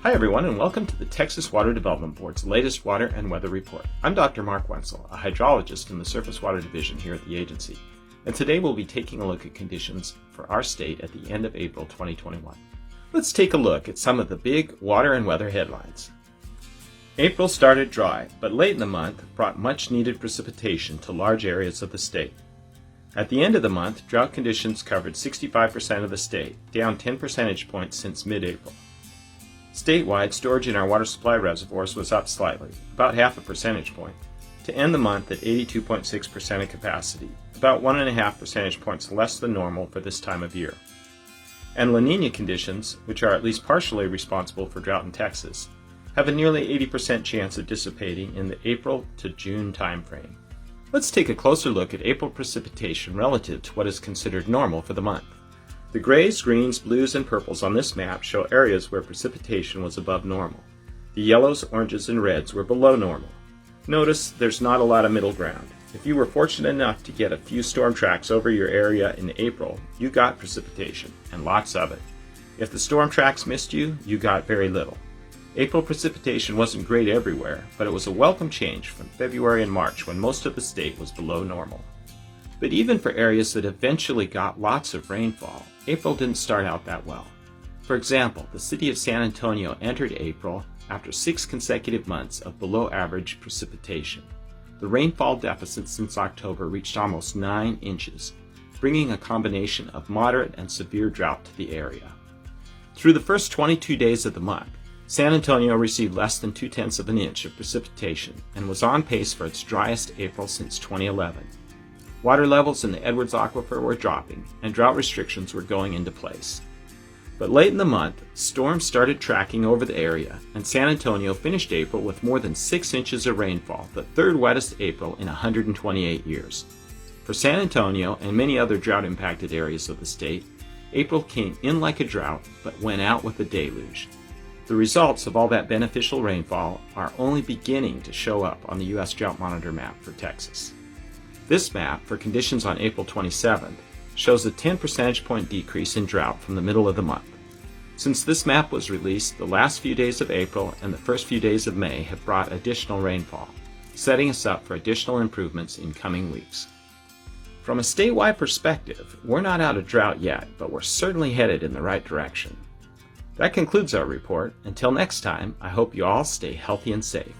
Hi everyone, and welcome to the Texas Water Development Board's latest water and weather report. I'm Dr. Mark Wenzel, a hydrologist in the Surface Water Division here at the agency, and today we'll be taking a look at conditions for our state at the end of April 2021. Let's take a look at some of the big water and weather headlines. April started dry, but late in the month brought much needed precipitation to large areas of the state. At the end of the month, drought conditions covered 65% of the state, down 10 percentage points since mid-April. Statewide, storage in our water supply reservoirs was up slightly, about half a percentage point, to end the month at 82.6% of capacity, about 1.5 percentage points less than normal for this time of year. And La Nina conditions, which are at least partially responsible for drought in Texas, have a nearly 80% chance of dissipating in the April to June timeframe. Let's take a closer look at April precipitation relative to what is considered normal for the month. The grays, greens, blues, and purples on this map show areas where precipitation was above normal. The yellows, oranges, and reds were below normal. Notice there's not a lot of middle ground. If you were fortunate enough to get a few storm tracks over your area in April, you got precipitation, and lots of it. If the storm tracks missed you, you got very little. April precipitation wasn't great everywhere, but it was a welcome change from February and March when most of the state was below normal. But even for areas that eventually got lots of rainfall, April didn't start out that well. For example, the city of San Antonio entered April after 6 consecutive months of below average precipitation. The rainfall deficit since October reached almost 9 inches, bringing a combination of moderate and severe drought to the area. Through the first 22 days of the month, San Antonio received less than 0.2 of an inch of precipitation and was on pace for its driest April since 2011. Water levels in the Edwards Aquifer were dropping, and drought restrictions were going into place. But late in the month, storms started tracking over the area, and San Antonio finished April with more than 6 inches of rainfall, the third wettest April in 128 years. For San Antonio and many other drought-impacted areas of the state, April came in like a drought, but went out with a deluge. The results of all that beneficial rainfall are only beginning to show up on the U.S. Drought Monitor map for Texas. This map, for conditions on April 27th, shows a 10 percentage point decrease in drought from the middle of the month. Since this map was released, the last few days of April and the first few days of May have brought additional rainfall, setting us up for additional improvements in coming weeks. From a statewide perspective, we're not out of drought yet, but we're certainly headed in the right direction. That concludes our report. Until next time, I hope you all stay healthy and safe.